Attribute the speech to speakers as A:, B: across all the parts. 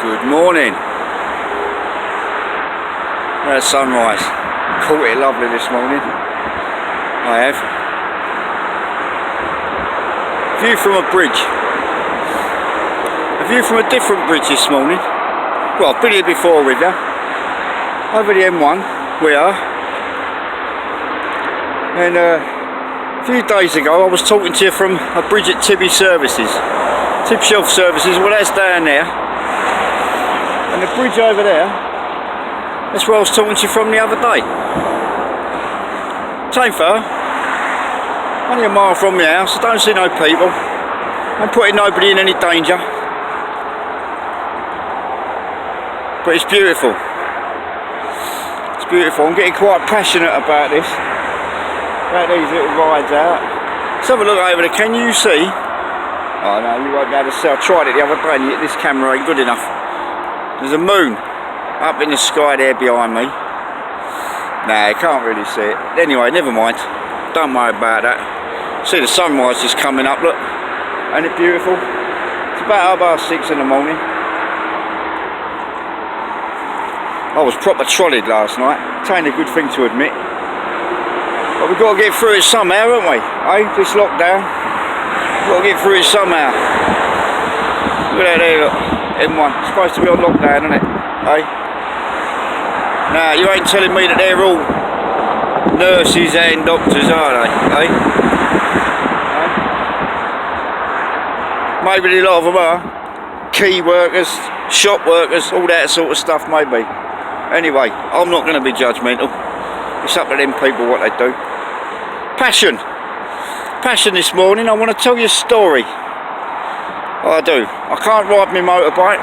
A: Good morning. There's sunrise. Caught it lovely this morning. I have. View from a bridge. A view from a different bridge this morning. Well, I've been here before with you. Over the M1 we are. And a few days ago I was talking to you from a bridge at Tibby Services. Tip Shelf Services, well that's down there. And the bridge over there, that's where I was talking to you from the other day. Same far. Only a mile from the house, I don't see no people. I'm putting nobody in any danger. But it's beautiful. It's beautiful. I'm getting quite passionate about this. About these little rides out. Let's have a look over there. Can you see? Oh no, you won't be able to see. I tried it the other day and this camera ain't good enough. There's a moon up in the sky there behind me. Nah, you can't really see it. Anyway, never mind. Don't worry about that. See the sunrise just coming up, look. Ain't it beautiful? It's about 6:30 in the morning. I was proper trolleyed last night. It ain't a good thing to admit. But we've got to get through it somehow, haven't we? Eh? This lockdown. We've got to get through it somehow. Look at that there, look. M1. It's supposed to be on lockdown, isn't it? Eh? Now, you ain't telling me that they're all nurses and doctors, are they? Eh? Maybe a lot of them are. Key workers, shop workers, all that sort of stuff, maybe. Anyway, I'm not going to be judgmental. It's up to them people what they do. Passion this morning. I want to tell you a story. I do. I can't ride my motorbike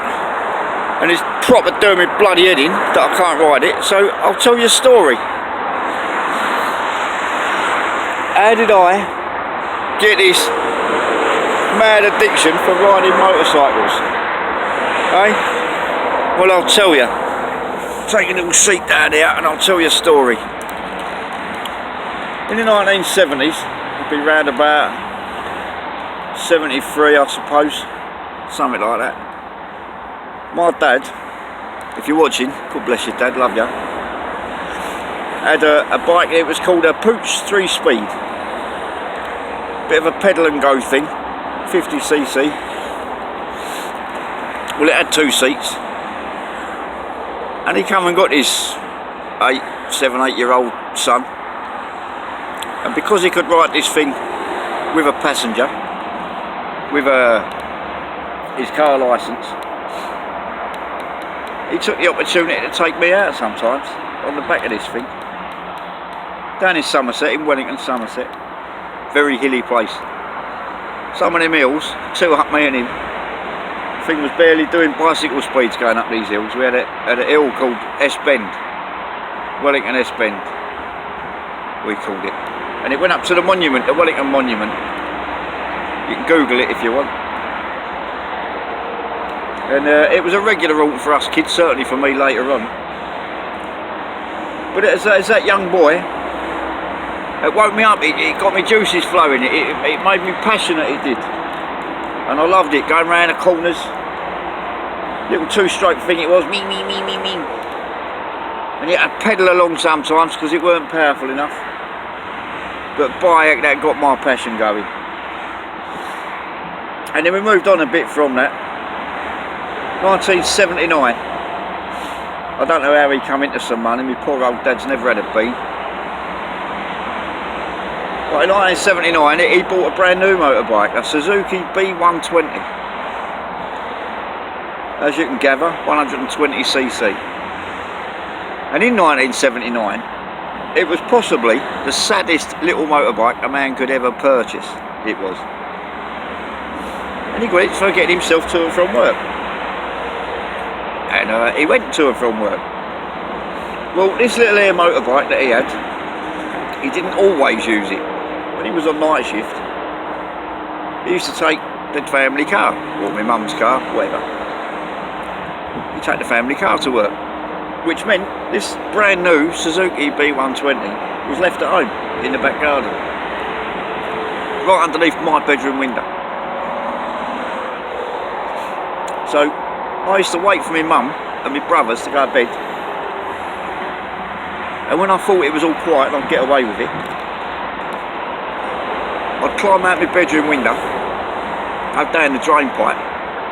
A: and it's proper doing me bloody head in that I can't ride it, so I'll tell you a story. How did I get this mad addiction for riding motorcycles? Eh? Well, I'll tell you. Take a little seat down there and I'll tell you a story. In the 1970s, it'd be round about 73, I suppose, something like that. My dad, if you're watching, God bless you Dad, love you, had a bike. It was called a Pooch 3-speed. Bit of a pedal and go thing, 50cc. Well, it had 2 seats. And he come and got his 7, 8 year old son. And because he could ride this thing with a passenger, with his car licence, he took the opportunity to take me out sometimes on the back of this thing. Down in Somerset, in Wellington, Somerset. Very hilly place. Some of them hills, 2 up me and him. The thing was barely doing bicycle speeds going up these hills. We had a hill called S Bend. Wellington S Bend, we called it. And it went up to the monument, the Wellington Monument. You can Google it if you want. And it was a regular route for us kids, certainly for me later on. But as that young boy, it woke me up, it got me juices flowing, it made me passionate, it did. And I loved it, going round the corners. Little 2-stroke thing it was, me. And you had to pedal along sometimes because it weren't powerful enough. But by heck, that got my passion going. And then we moved on a bit from that. 1979. I don't know how he come into some money. My poor old dad's never had a bean. But in 1979, he bought a brand new motorbike, a Suzuki B120. As you can gather, 120cc. And in 1979, it was possibly the saddest little motorbike a man could ever purchase. It was. And he got it for getting himself to and from work. And he went to and from work. Well, this little air motorbike that he had, he didn't always use it. When he was on night shift, he used to take the family car, or my mum's car, whatever. He'd take the family car to work, which meant this brand new Suzuki B120 was left at home in the back garden, right underneath my bedroom window. So I used to wait for my mum and my brothers to go to bed, and when I thought it was all quiet and I'd get away with it, I'd climb out my bedroom window, go down the drain pipe,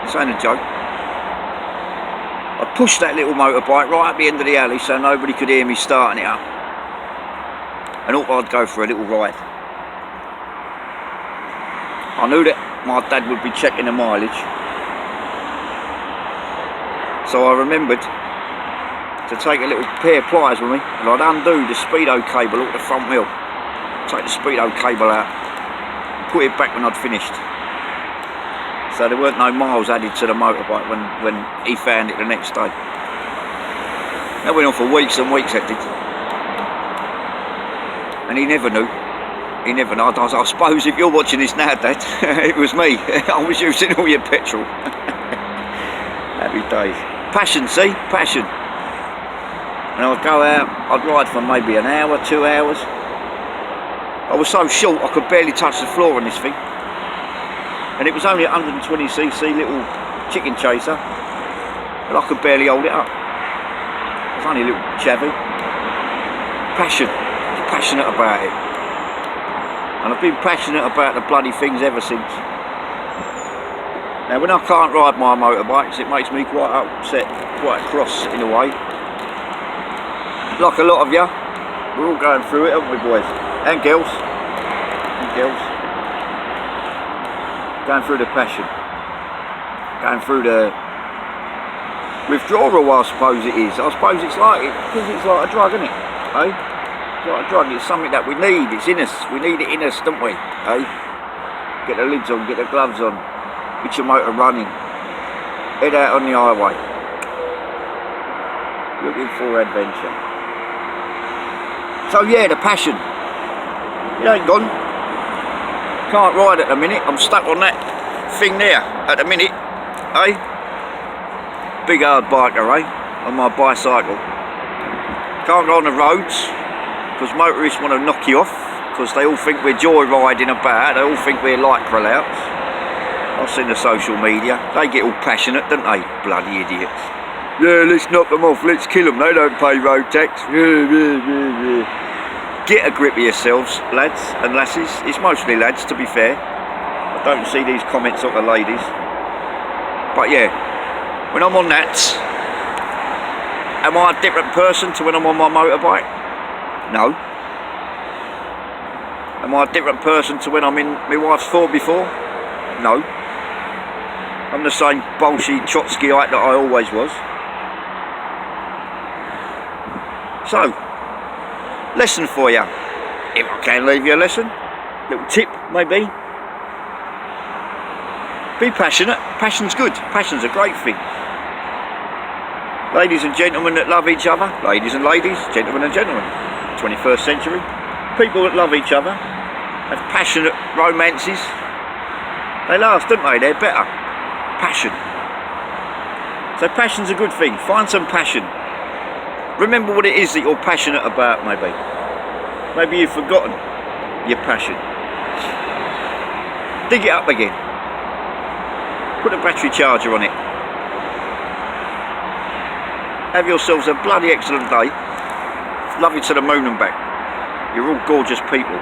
A: this ain't a joke, I'd push that little motorbike right at the end of the alley so nobody could hear me starting it up, and off I'd go for a little ride. I knew that my dad would be checking the mileage, so I remembered to take a little pair of pliers with me, and I'd undo the speedo cable off the front wheel, take the speedo cable out, put it back when I'd finished, so there weren't no miles added to the motorbike when he found it the next day. That went on for weeks and weeks, that did, and he never knew. He never knew. I suppose if you're watching this now, Dad, it was me. I was using all your petrol. Happy days. Passion, see? Passion. And I'd go out, I'd ride for maybe an hour, 2 hours. I was so short I could barely touch the floor on this thing. And it was only a 120cc little chicken chaser, and I could barely hold it up. It was only a little chavvy. Passion. Passionate about it. And I've been passionate about the bloody things ever since. Now when I can't ride my motorbikes, it makes me quite upset, quite cross in a way. Like a lot of you, we're all going through it, aren't we, boys? And girls. And girls. Going through the passion. Going through the withdrawal, I suppose it is. I suppose it's like it, because it's like a drug, isn't it? Eh? Like a drug, it's something that we need, it's in us, we need it in us, don't we? Eh? Get the lids on, get the gloves on, get your motor running, head out on the highway, looking for adventure. So yeah, the passion, it ain't gone, can't ride at the minute, I'm stuck on that thing there at the minute, eh? Big hard biker, eh? On my bicycle, can't go on the roads, because motorists want to knock you off, because they all think we're joyriding about, they all think we're lycra louts. I've seen the social media, they get all passionate, don't they? Bloody idiots. Yeah, let's knock them off, let's kill them, they don't pay road tax. Get a grip of yourselves, lads and lasses. It's mostly lads, to be fair. I don't see these comments of the ladies. But yeah, when I'm on that, am I a different person to when I'm on my motorbike? No. Am I a different person to when I'm in my wife's 4x4? No. I'm the same bullshit Trotskyite that I always was. So, lesson for you. If I can leave you a lesson, little tip maybe. Be passionate. Passion's good. Passion's a great thing. Ladies and gentlemen that love each other, ladies and ladies, gentlemen and gentlemen. 21st century, people that love each other, have passionate romances, they last, don't they? They're better. Passion. So passion's a good thing. Find some passion. Remember what it is that you're passionate about, maybe. Maybe you've forgotten your passion. Dig it up again. Put a battery charger on it. Have yourselves a bloody excellent day. Love you to the moon and back. You're all gorgeous people.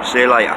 A: See you later.